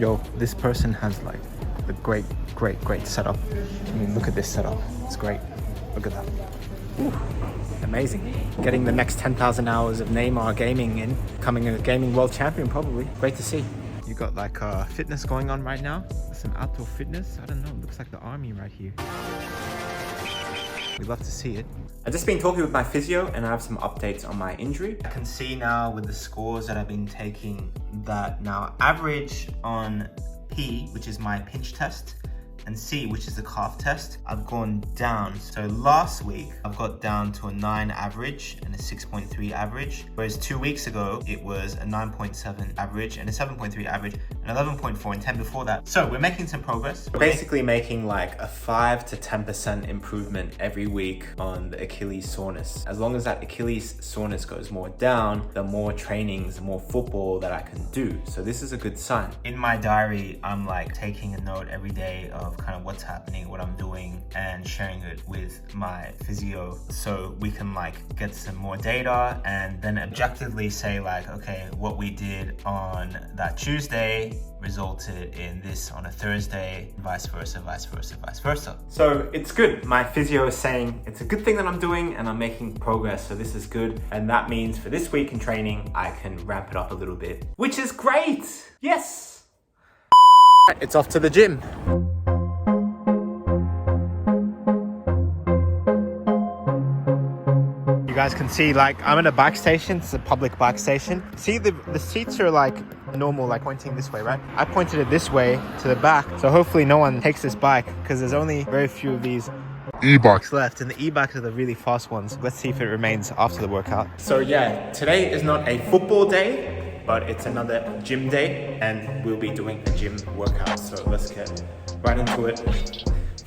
Yo, this person has like a great setup. I mean, look at this setup. It's great. Look at that. Ooh, amazing. Getting the next 10,000 hours of Neymar gaming in, becoming a gaming world champion probably. Great to see. You got like fitness going on right now. Some outdoor fitness. I don't know. Looks like the army right here. We'd love to see it. I've just been talking with my physio and I have some updates on my injury. I can see now with the scores that I've been taking that now average on P, which is my pinch test, and C, which is the calf test, I've gone down. So last week, I've got down to a 9 average and a 6.3 average, whereas 2 weeks ago, it was a 9.7 average and a 7.3 average, and 11.4 and 10 before that. So we're making some progress. We're basically making like a 5 to 10% improvement every week on the Achilles soreness. As long as that Achilles soreness goes more down, the more trainings, the more football that I can do. So this is a good sign. In my diary, I'm like taking a note every day of kind of what's happening, what I'm doing, and sharing it with my physio so we can like get some more data and then objectively say like, okay, what we did on that Tuesday resulted in this on a Thursday, vice versa, vice versa, vice versa. So it's good. My physio is saying it's a good thing that I'm doing and I'm making progress, so this is good. And that means for this week in training, I can ramp it up a little bit, which is great. Yes. It's off to the gym. You guys can see like I'm in a bike station. It's a public bike station. See the seats are like normal, like pointing this way, right? I pointed it this way to the back, so hopefully no one takes this bike because there's only very few of these e-bikes left, and the e-bikes are the really fast ones. Let's see if it remains after the workout. So yeah, today is not a football day, but it's another gym day and we'll be doing a gym workout. So let's get right into it.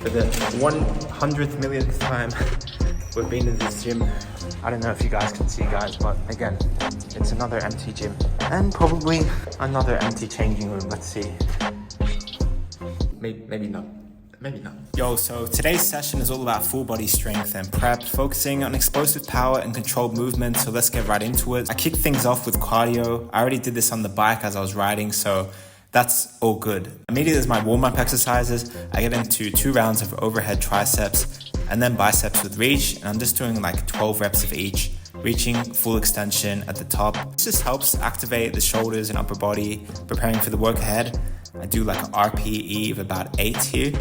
For the 100th millionth time we've been in this gym. I don't know if you guys can see, guys, but again, it's another empty gym and probably another empty changing room. Let's see. Maybe not. Maybe not. Yo, so today's session is all about full body strength and prep, focusing on explosive power and controlled movement. So let's get right into it. I kick things off with cardio. I already did this on the bike as I was riding, so that's all good. Immediately as my warm-up exercises, I get into 2 rounds of overhead triceps and then biceps with reach, and I'm just doing like 12 reps of each, reaching full extension at the top. This just helps activate the shoulders and upper body, preparing for the work ahead. I do like an RPE of about 8 here.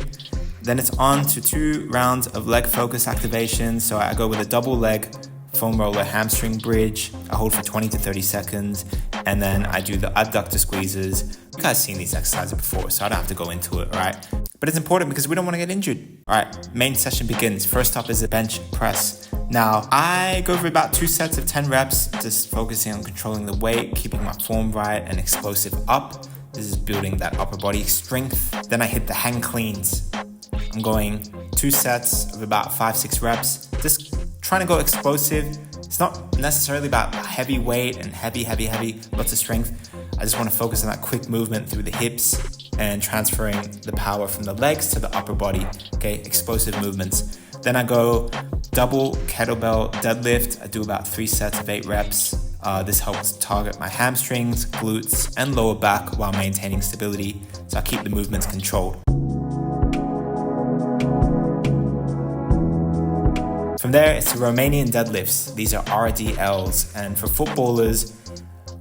Then it's on to 2 rounds of leg focus activation. So I go with a double leg foam roller hamstring bridge. I hold for 20 to 30 seconds. And then I do the abductor squeezes. You guys seen these exercises before, so I don't have to go into it, all right? But it's important because we don't want to get injured. All right, main session begins. First up is a bench press. Now, I go for about 2 sets of 10 reps, just focusing on controlling the weight, keeping my form right and explosive up. This is building that upper body strength. Then I hit the hang cleans. I'm going 2 sets of about 5-6 reps, just trying to go explosive. It's not necessarily about heavy weight and heavy, lots of strength. I just want to focus on that quick movement through the hips and transferring the power from the legs to the upper body, okay? Explosive movements. Then I go double kettlebell deadlift. I do about 3 sets of 8 reps. This helps target my hamstrings, glutes, and lower back while maintaining stability, so I keep the movements controlled. From there, it's the Romanian deadlifts. These are RDLs, and for footballers,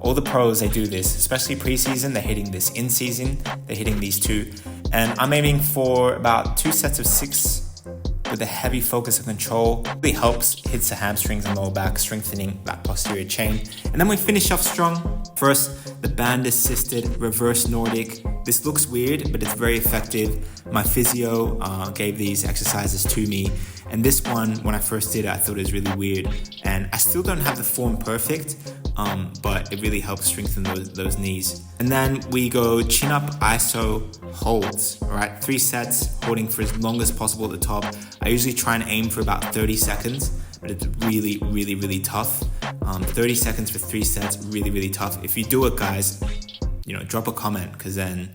all the pros, they do this, especially preseason. They're hitting this in season. They're hitting these 2. And I'm aiming for about 2 sets of 6 with a heavy focus of control. It really helps, hits the hamstrings and lower back, strengthening that posterior chain. And then we finish off strong. First, the band assisted reverse Nordic. This looks weird, but it's very effective. My physio gave these exercises to me. And this one, when I first did it, I thought it was really weird. And I still don't have the form perfect, but it really helps strengthen those knees. And then we go chin up iso holds, all right? 3 sets, holding for as long as possible at the top. I usually try and aim for about 30 seconds, but it's really tough. 30 seconds for 3 sets, really tough. If you do it, guys, drop a comment, because then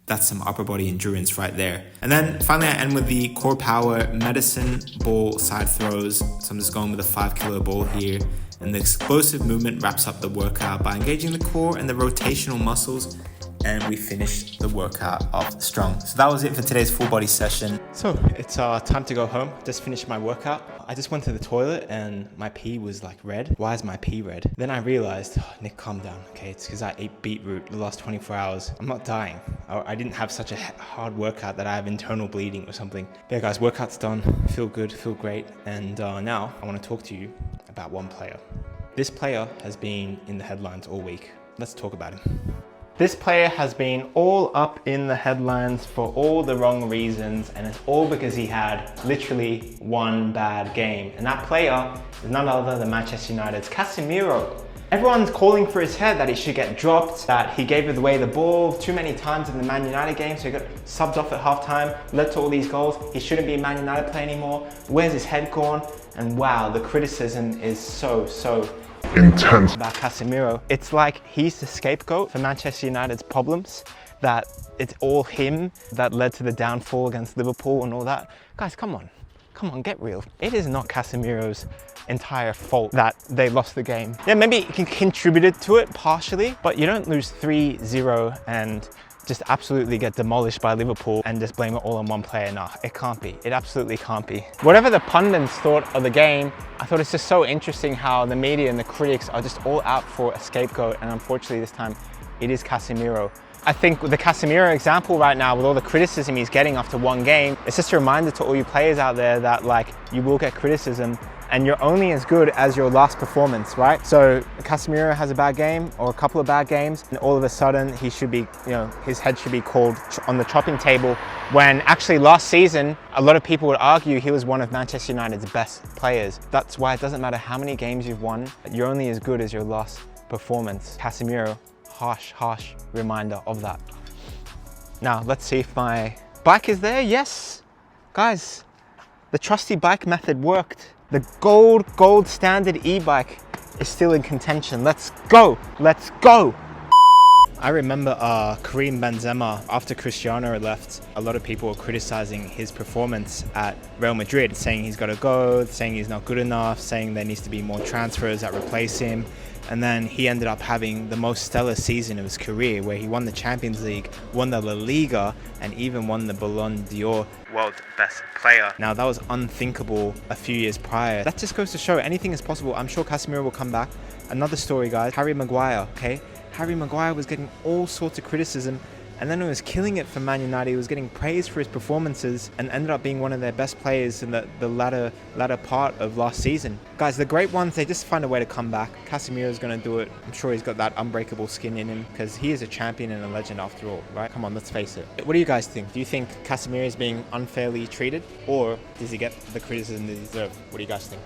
that's some upper body endurance right there. And then finally I end with the core power medicine ball side throws. So I'm just going with a 5 kilo ball here. And the explosive movement wraps up the workout by engaging the core and the rotational muscles and we finished the workout off strong. So that was it for today's full body session. So it's time to go home. Just finished my workout. I just went to the toilet and my pee was like red. Why is my pee red? Then I realized, oh, Nick, calm down. Okay, it's because I ate beetroot the last 24 hours. I'm not dying. I didn't have such a hard workout that I have internal bleeding or something. But yeah, guys, workout's done. Feel good, feel great. And now I want to talk to you about one player. This player has been in the headlines all week. Let's talk about him. This player has been all up in the headlines for all the wrong reasons, and it's all because he had literally one bad game. And that player is none other than Manchester United's Casemiro. Everyone's calling for his head that he should get dropped, that he gave away the ball too many times in the Man United game, so he got subbed off at halftime, led to all these goals. He shouldn't be a Man United player anymore. Where's his head gone? And wow, the criticism is so intense about Casemiro. It's like he's the scapegoat for Manchester United's problems, that it's all him that led to the downfall against Liverpool and all that. Guys, come on, get real. It is not Casemiro's entire fault that they lost the game. Yeah, maybe he contributed to it partially, but you don't lose 3-0 and just absolutely get demolished by Liverpool and just blame it all on one player. No, it can't be. It absolutely can't be. Whatever the pundits thought of the game, I thought it's just so interesting how the media and the critics are just all out for a scapegoat, and unfortunately this time it is Casemiro. I think with the Casemiro example right now, with all the criticism he's getting after one game, it's just a reminder to all you players out there that like you will get criticism and you're only as good as your last performance, right? So Casemiro has a bad game or a couple of bad games and all of a sudden he should be, his head should be called on the chopping table, when actually last season, a lot of people would argue he was one of Manchester United's best players. That's why it doesn't matter how many games you've won, you're only as good as your last performance. Casemiro, harsh reminder of that. Now let's see if my bike is there. Yes, guys, the trusty bike method worked. The gold standard e-bike is still in contention. Let's go. I remember Karim Benzema, after Cristiano left, a lot of people were criticizing his performance at Real Madrid, saying he's got to go, saying he's not good enough, saying there needs to be more transfers that replace him. And then he ended up having the most stellar season of his career, where he won the Champions League, won the La Liga, and even won the Ballon d'Or, world best player. Now that was unthinkable a few years prior. That just goes to show anything is possible. I'm sure Casemiro will come back. Another story, guys, Harry Maguire, okay? Harry Maguire was getting all sorts of criticism, and then he was killing it for Man United. He was getting praised for his performances and ended up being one of their best players in the latter part of last season. Guys, the great ones, they just find a way to come back. Casemiro's going to do it. I'm sure he's got that unbreakable skin in him because he is a champion and a legend after all, right? Come on, let's face it. What do you guys think? Do you think Casemiro is being unfairly treated, or does he get the criticism that he deserves? What do you guys think?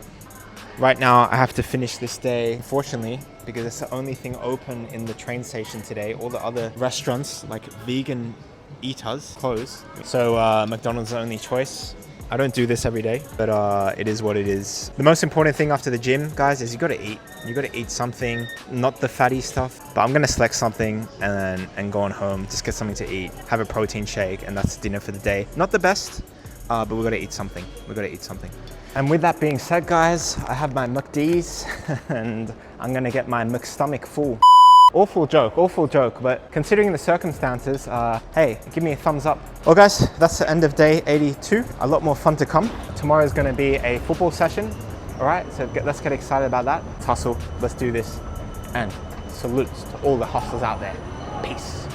Right now, I have to finish this day, unfortunately, because it's the only thing open in the train station today. All the other restaurants, like vegan eaters, closed. So McDonald's is the only choice. I don't do this every day, but it is what it is. The most important thing after the gym, guys, is you gotta eat. You gotta eat something, not the fatty stuff, but I'm gonna select something and go on home, just get something to eat, have a protein shake, and that's dinner for the day. Not the best, but we gotta eat something. And with that being said, guys, I have my McD's and I'm gonna get my McStomach full. Awful joke, but considering the circumstances, hey, give me a thumbs up. Well guys, that's the end of day 82. A lot more fun to come. Tomorrow's gonna be a football session. All right, so let's get excited about that. Let's hustle, let's do this. And salutes to all the hustlers out there. Peace.